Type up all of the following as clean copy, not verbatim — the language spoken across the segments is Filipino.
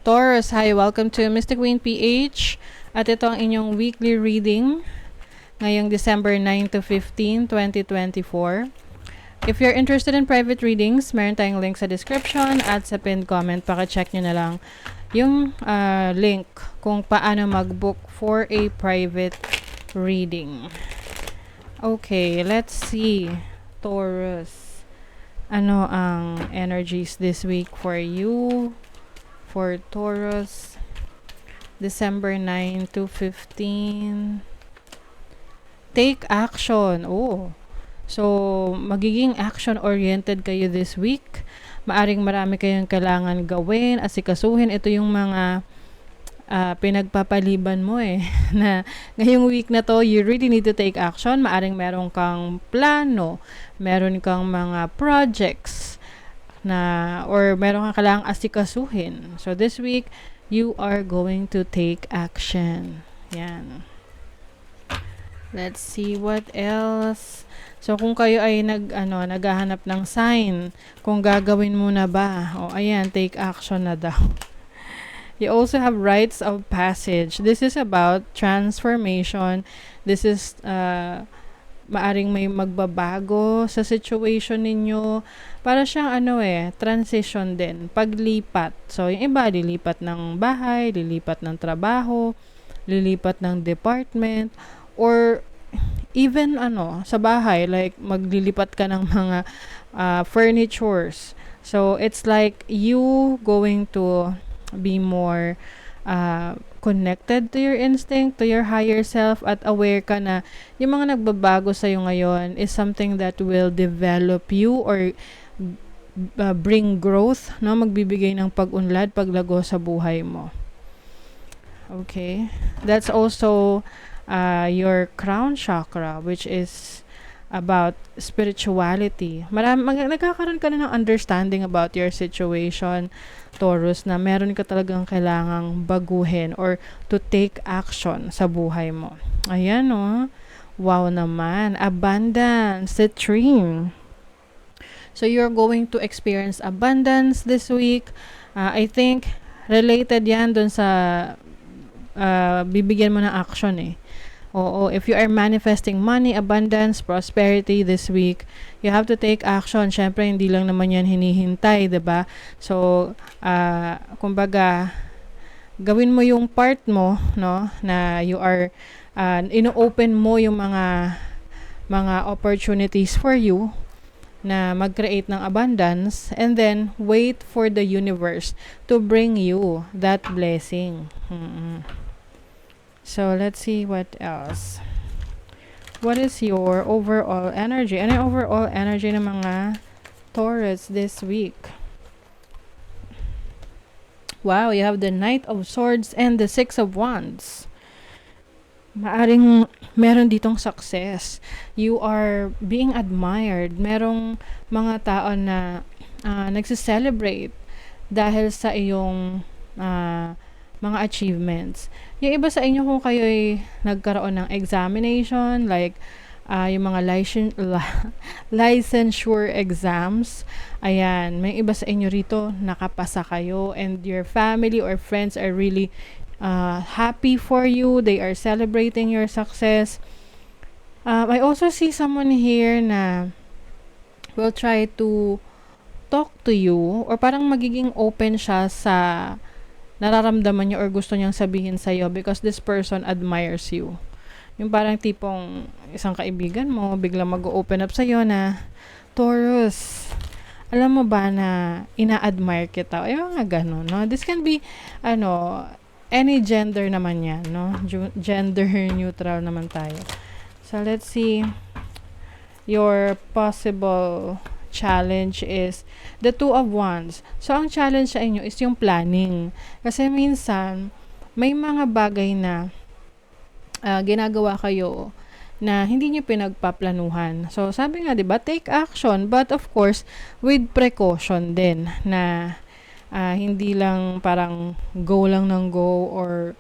Taurus, hi, welcome to Mystic Queen PH. At ito ang inyong weekly reading ngayong December 9 to 15, 2024. If you're interested in private readings, meron tayong link sa description at sa pinned comment. Paka-check nyo na lang yung link kung paano mag-book for a private reading. Okay, let's see. Taurus, ano ang energies this week for you? For Taurus, December 9 to 15. Take action. Oh. So, magiging action-oriented kayo this week. Maaring marami kayong kailangan gawin, asikasuhin. Ito yung mga pinagpapaliban mo na ngayong week na to, you really need to take action. Maaring meron kang plano, meron kang mga projects, or meron kang kailangang asikasuhin. So, this week, you are going to take action. Yan. Let's see what else. So, kung kayo ay naghahanap ng sign, kung gagawin mo na ba, ayan, take action na daw. You also have rites of passage. This is about transformation. This is, maaring may magbabago sa situation ninyo. Para siyang transition din, paglipat. So, yung iba, lilipat ng bahay, lilipat ng trabaho, lilipat ng department, or even sa bahay, like maglilipat ka ng mga furnitures. So, it's like you going to be more connected to your instinct, to your higher self, at aware ka na yung mga nagbabago sa'yo ngayon is something that will develop you or bring growth, magbibigay ng pag-unlad, paglago sa buhay mo. Okay. That's also your crown chakra, which is about spirituality. Nagkakaroon ka na ng understanding about your situation, Taurus, na meron ka talagang kailangang baguhin or to take action sa buhay mo. Ayan, wow naman. Abundance, the dream. So, you're going to experience abundance this week. I think, related yan dun sa bibigyan mo ng action Oo, if you are manifesting money, abundance, prosperity this week, you have to take action. Syempre, hindi lang naman yan hinihintay, diba? So, kumbaga, gawin mo yung part mo, na you are, ino-open mo yung mga opportunities for you na mag-create ng abundance, and then, wait for the universe to bring you that blessing. So, let's see what else. What is your overall energy? Ano yung overall energy ng mga Taurus this week? Wow, you have the Knight of Swords and the Six of Wands. Maaring meron ditong success. You are being admired. Merong mga tao na nagsiselebrate dahil sa iyong mga achievements. Yung iba sa inyo, kung kayo'y nagkaroon ng examination, like yung mga licensure exams, ayan, may iba sa inyo rito, nakapasa kayo, and your family or friends are really happy for you. They are celebrating your success. I also see someone here na will try to talk to you, or parang magiging open siya sa nararamdaman niya or gusto niyang sabihin sa'yo because this person admires you. Yung parang tipong isang kaibigan mo, biglang mag-open up sa'yo na, Taurus, alam mo ba na ina-admire kita? Yung nga ganun, This can be, any gender naman yan, Gender neutral naman tayo. So, let's see. Your possible challenge is the Two of Wands. So, ang challenge sa inyo is yung planning. Kasi minsan, may mga bagay na ginagawa kayo na hindi nyo pinagpaplanuhan. So, sabi nga, diba, take action. But, of course, with precaution din na hindi lang parang go lang ng go or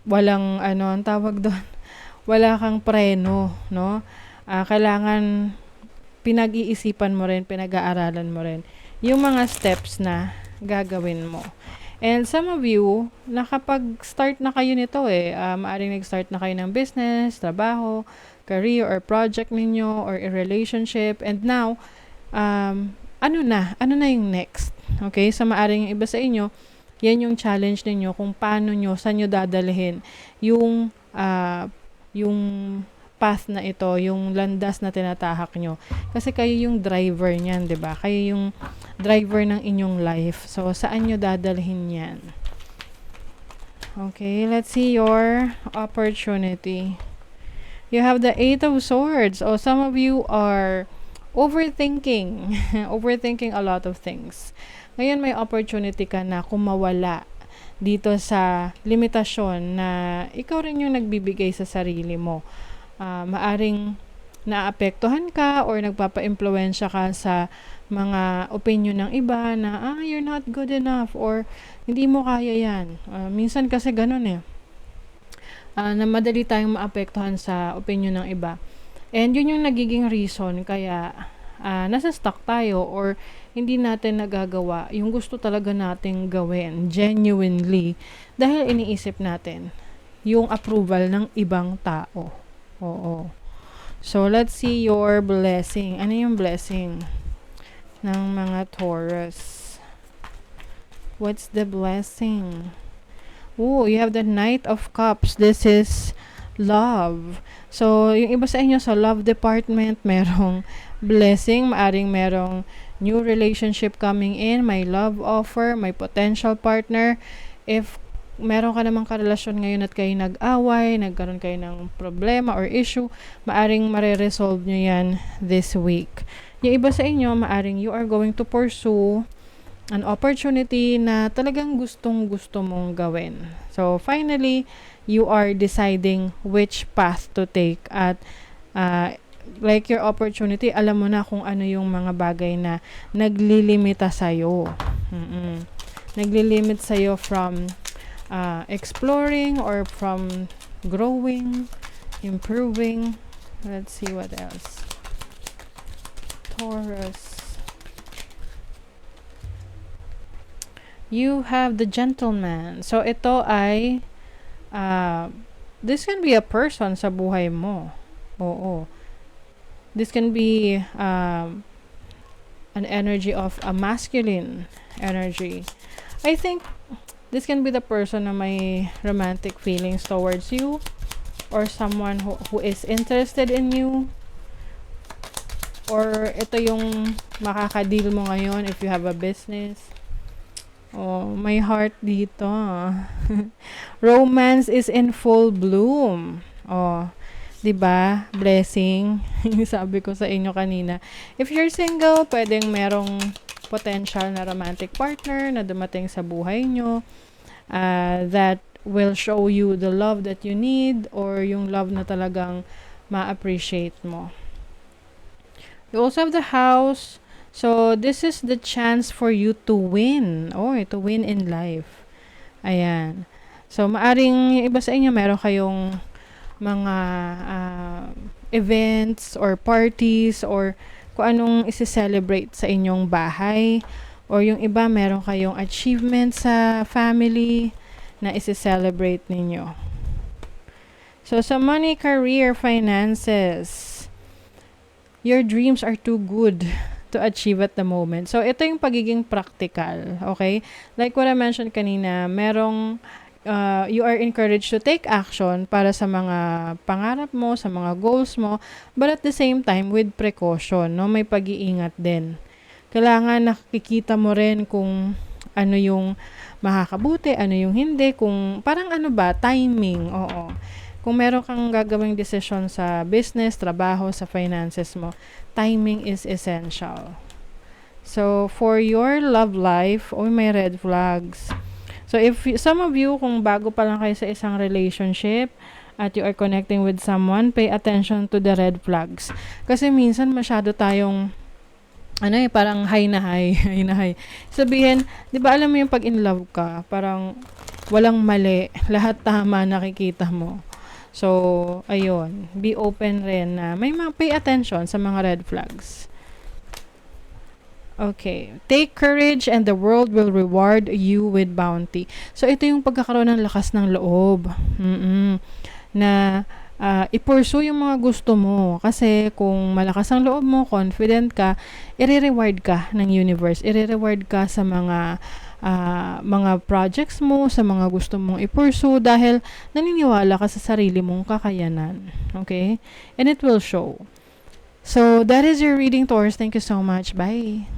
walang, ang tawag doon, wala kang preno, kailangan pinag-iisipan mo rin, pinag-aaralan mo rin yung mga steps na gagawin mo. And some of you, nakapag-start na kayo nito maaring nag-start na kayo ng business, trabaho, career, or project ninyo, or a relationship. And now, ano na yung next? Okay? So, maaring yung iba sa inyo, yan yung challenge ninyo kung paano nyo, saan nyo dadalhin yung path na ito, yung landas na tinatahak nyo. Kasi kayo yung driver niyan, 'di ba? Kayo yung driver ng inyong life. So, saan nyo dadalhin yan? Okay, let's see your opportunity. You have the Eight of Swords. O, some of you are overthinking. Overthinking a lot of things. Ngayon, may opportunity ka na kumawala dito sa limitasyon na ikaw rin yung nagbibigay sa sarili mo. Maaring naapektuhan ka or nagpapa-impluwensya ka sa mga opinion ng iba na you're not good enough or hindi mo kaya yan. Minsan kasi ganun na madali tayong maapektuhan sa opinion ng iba. And yun yung nagiging reason kaya nasa stuck tayo or hindi natin nagagawa yung gusto talaga nating gawin genuinely dahil iniisip natin yung approval ng ibang tao. Oo. So, let's see your blessing. Ano yung blessing ng mga Taurus? What's the blessing? Oh, you have the Knight of Cups. This is love. So, yung iba sa inyo sa love department, merong blessing. Maaring merong new relationship coming in. May love offer. May potential partner. If meron ka namang karelasyon ngayon at kayo nag-away, nagkaroon kayo ng problema or issue, maaring mare-resolve nyo yan this week. Yung iba sa inyo, maaring you are going to pursue an opportunity na talagang gustong-gusto mong gawin. So, finally, you are deciding which path to take at like your opportunity, alam mo na kung ano yung mga bagay na naglilimita sa'yo. Naglilimit sa'yo from exploring or from growing, improving. Let's see what else. Taurus. You have the Gentleman. So, ito ay this can be a person sa buhay mo. Oo. This can be an energy of a masculine energy. I think this can be the person na may romantic feelings towards you or someone who is interested in you. Or ito yung makakadeal mo ngayon if you have a business. Oh, my heart dito. Romance is in full bloom. Oh, 'di ba? Blessing. Sabi ko sa inyo kanina. If you're single, pwedeng merong potential na romantic partner na dumating sa buhay nyo that will show you the love that you need or yung love na talagang ma-appreciate mo. You also have the House. So, this is the chance for you to win. To win in life. Ayan. So, maaring yung iba sa inyo, meron kayong mga events or parties or kung anong isi-celebrate sa inyong bahay. Or yung iba, meron kayong achievement sa family na isi-celebrate ninyo. So, sa money, career, finances, your dreams are too good to achieve at the moment. So, ito yung pagiging practical. Okay? Like what I mentioned kanina, merong you are encouraged to take action para sa mga pangarap mo, sa mga goals mo, but at the same time, with precaution, no? May pag-iingat din. Kailangan nakikita mo rin kung ano yung makakabuti, ano yung hindi, kung parang timing, oo. Kung meron kang gagawing decision sa business, trabaho, sa finances mo, timing is essential. So, for your love life, may red flags. So, if some of you, kung bago pa lang kayo sa isang relationship at you are connecting with someone, pay attention to the red flags. Kasi minsan masyado tayong parang high na high. Sabihin, 'di ba alam mo yung pag in love ka, parang walang mali, lahat tama nakikita mo. So, ayun, be open rin na pay attention sa mga red flags. Okay. Take courage and the world will reward you with bounty. So, ito yung pagkakaroon ng lakas ng loob. Na i-pursue yung mga gusto mo. Kasi kung malakas ang loob mo, confident ka, i-reward ka ng universe. I-reward ka sa mga projects mo, sa mga gusto mong i-pursue dahil naniniwala ka sa sarili mong kakayanan. Okay? And it will show. So, that is your reading, Taurus. Thank you so much. Bye.